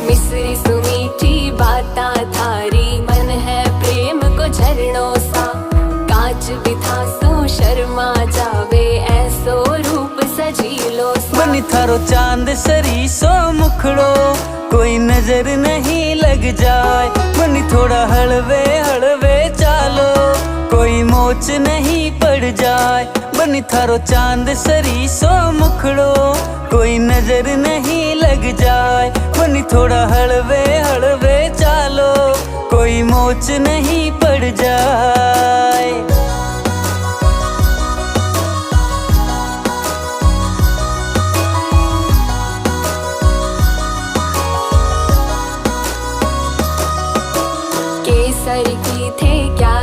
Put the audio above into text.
मिश्री सुमीठी बाता थारी, मन है प्रेम को झरनों सा। कांच बिथा सो शर्मा जावे, ऐसो रूप सजीलो सा। बनी थारो चांद सरी सो मुखड़ो, कोई नजर नहीं लग जाए। बनी थोड़ा हलवे हलवे चालो, कोई मोच नहीं पड़ जाए। बनी थारो चांद सरी सो मुखड़ो, कोई नजर नहीं लग जाए। बनी थोड़ा हलवे हलवे चालो, कोई मोच नहीं पड़ जाए। केसर की थे क्या